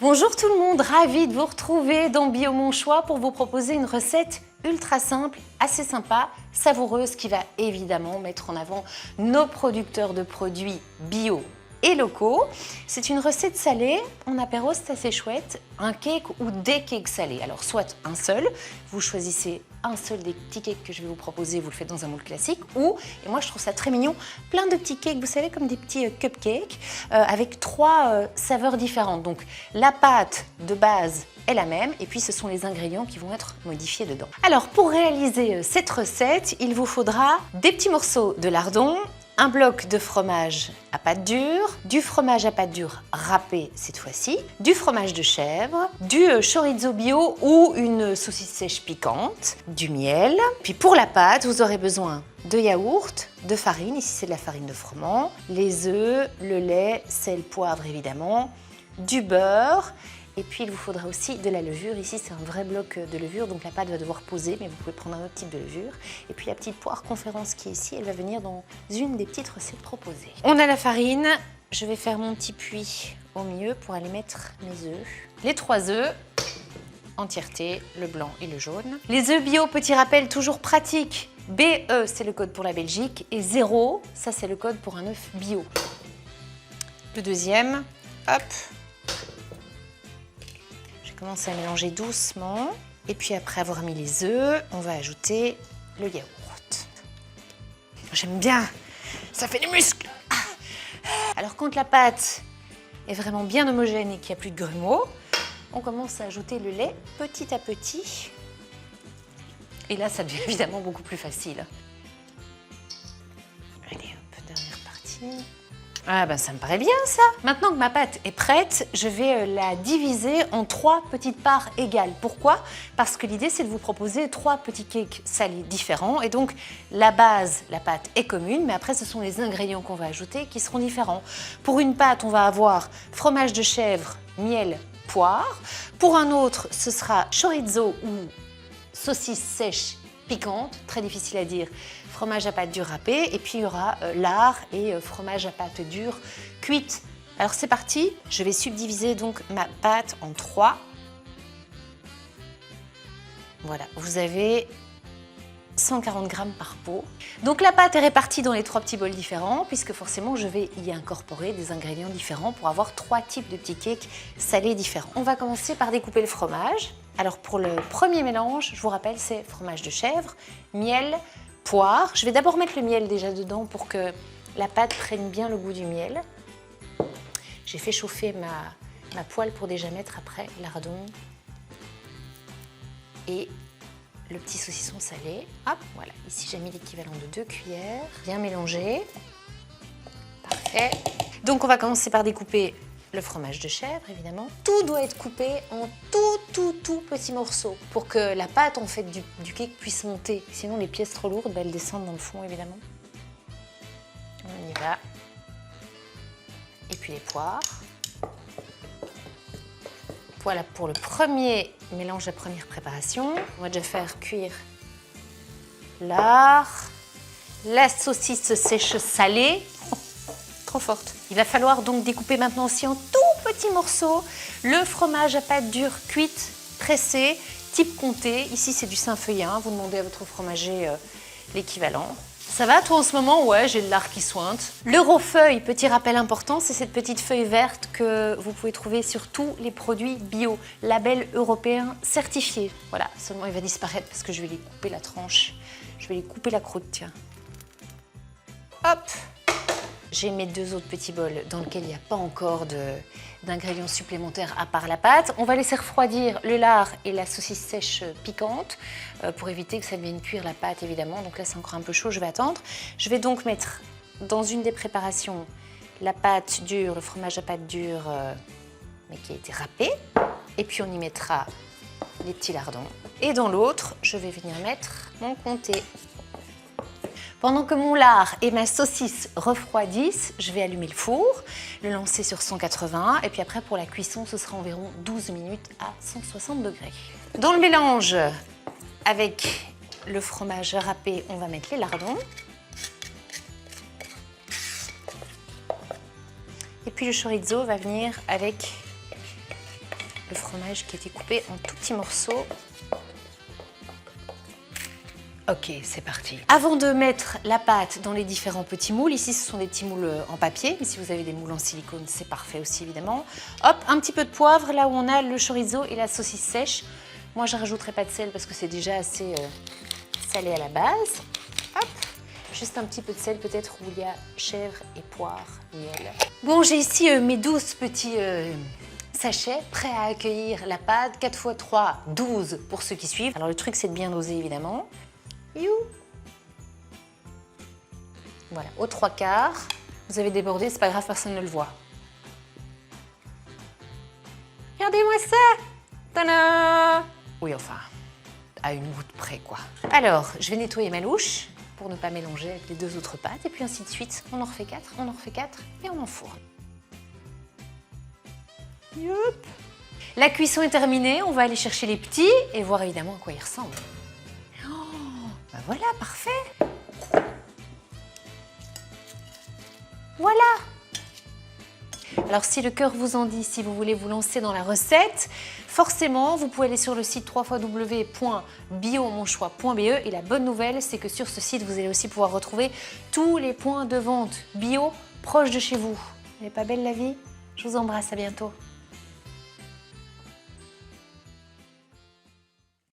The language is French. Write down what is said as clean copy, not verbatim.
Bonjour tout le monde, ravie de vous retrouver dans Bio Mon Choix pour vous proposer une recette ultra simple, assez sympa, savoureuse qui va évidemment mettre en avant nos producteurs de produits bio et locaux. C'est une recette salée, en apéro c'est assez chouette, un cake ou des cakes salés. Alors soit un seul, vous choisissez un seul des petits cakes que je vais vous proposer, vous le faites dans un moule classique, ou, et moi je trouve ça très mignon, plein de petits cakes, vous savez, comme des petits cupcakes, avec trois saveurs différentes. Donc la pâte de base est la même, et puis ce sont les ingrédients qui vont être modifiés dedans. Alors pour réaliser cette recette, il vous faudra des petits morceaux de lardon, un bloc de fromage à pâte dure, du fromage à pâte dure râpé cette fois-ci, du fromage de chèvre, du chorizo bio ou une saucisse sèche piquante, du miel. Puis pour la pâte, vous aurez besoin de yaourt, de farine, ici c'est de la farine de froment, les œufs, le lait, sel, poivre évidemment, du beurre. Et puis il vous faudra aussi de la levure. Ici c'est un vrai bloc de levure, donc la pâte va devoir poser, mais vous pouvez prendre un autre type de levure. Et puis la petite poire conférence qui est ici, elle va venir dans une des petites recettes proposées. On a la farine, je vais faire mon petit puits au milieu pour aller mettre mes œufs. Les 3 œufs, entièreté, le blanc et le jaune. Les œufs bio, petit rappel, toujours pratique. BE c'est le code pour la Belgique et 0, ça c'est le code pour un œuf bio. Le deuxième, hop. Commence à mélanger doucement et puis après avoir mis les œufs, on va ajouter le yaourt. J'aime bien, ça fait du muscle. Alors quand la pâte est vraiment bien homogène et qu'il n'y a plus de grumeaux, on commence à ajouter le lait petit à petit. Et là, ça devient évidemment beaucoup plus facile. Allez hop, dernière partie. Ah ben ça me paraît bien ça. Maintenant que ma pâte est prête, je vais la diviser en 3 petites parts égales. Pourquoi? Parce que l'idée c'est de vous proposer 3 petits cakes salés différents et donc la base, la pâte est commune, mais après ce sont les ingrédients qu'on va ajouter qui seront différents. Pour une pâte, on va avoir fromage de chèvre, miel, poire. Pour un autre, ce sera chorizo ou saucisse sèche piquante, très difficile à dire, fromage à pâte dure râpé, et puis il y aura lard et fromage à pâte dure cuite. Alors c'est parti, je vais subdiviser donc ma pâte en 3. Voilà, vous avez 140 grammes par pot. Donc la pâte est répartie dans les 3 petits bols différents, puisque forcément je vais y incorporer des ingrédients différents pour avoir 3 types de petits cakes salés différents. On va commencer par découper le fromage. Alors pour le premier mélange, je vous rappelle, c'est fromage de chèvre, miel, poire. Je vais d'abord mettre le miel déjà dedans pour que la pâte prenne bien le goût du miel. J'ai fait chauffer ma poêle pour déjà mettre après lardon et le petit saucisson salé. Hop, voilà. Ici, j'ai mis l'équivalent de 2 cuillères. Bien mélangé. Parfait. Donc, on va commencer par découper le fromage de chèvre, évidemment. Tout doit être coupé en tout petits morceaux pour que la pâte, en fait, du cake puisse monter. Sinon, les pièces trop lourdes, elles descendent dans le fond, évidemment. On y va. Et puis les poires. Voilà pour le premier mélange, la première préparation. On va déjà faire cuire lard, la saucisse sèche salée. Oh, trop forte. Il va falloir donc découper maintenant aussi en tout petits morceaux le fromage à pâte dure cuite, pressé, type comté. Ici, c'est du Saint-Feuillet. Vous demandez à votre fromager l'équivalent. Ça va, toi, en ce moment? Ouais, j'ai le lard qui sointe. L'Eurofeuille, petit rappel important, c'est cette petite feuille verte que vous pouvez trouver sur tous les produits bio. Label européen certifié. Voilà, seulement il va disparaître parce que je vais lui couper la tranche. Je vais lui couper la croûte, tiens. Hop! J'ai mes 2 autres petits bols dans lesquels il n'y a pas encore d'ingrédients supplémentaires à part la pâte. On va laisser refroidir le lard et la saucisse sèche piquante pour éviter que ça vienne cuire la pâte, évidemment. Donc là, c'est encore un peu chaud, je vais attendre. Je vais donc mettre dans une des préparations la pâte dure, le fromage à pâte dure, mais qui a été râpé. Et puis, on y mettra les petits lardons. Et dans l'autre, je vais venir mettre mon comté. Pendant que mon lard et ma saucisse refroidissent, je vais allumer le four, le lancer sur 180 et puis après pour la cuisson, ce sera environ 12 minutes à 160 degrés. Dans le mélange avec le fromage râpé, on va mettre les lardons. Et puis le chorizo va venir avec le fromage qui a été coupé en tout petits morceaux. Ok, c'est parti. Avant de mettre la pâte dans les différents petits moules, ici ce sont des petits moules en papier, mais si vous avez des moules en silicone, c'est parfait aussi évidemment. Hop, un petit peu de poivre là où on a le chorizo et la saucisse sèche. Moi je ne rajouterai pas de sel parce que c'est déjà assez salé à la base. Hop, juste un petit peu de sel peut-être où il y a chèvre et poire, miel. Bon, j'ai ici mes 12 petits sachets prêts à accueillir la pâte. 4 x 3, 12 pour ceux qui suivent. Alors le truc c'est de bien doser évidemment. You. Voilà, aux 3/4. Vous avez débordé, c'est pas grave, personne ne le voit. Regardez-moi ça! Tada! Oui, enfin, à une goutte près, quoi. Alors, je vais nettoyer ma louche pour ne pas mélanger avec les 2 autres pâtes. Et puis ainsi de suite. On en refait 4, on en refait 4 et on enfourne. Yop. La cuisson est terminée. On va aller chercher les petits et voir évidemment à quoi ils ressemblent. Ben voilà, parfait. Voilà. Alors si le cœur vous en dit, si vous voulez vous lancer dans la recette, forcément, vous pouvez aller sur le site www.biomonchois.be et la bonne nouvelle, c'est que sur ce site, vous allez aussi pouvoir retrouver tous les points de vente bio proches de chez vous. Elle n'est pas belle la vie? Je vous embrasse, à bientôt.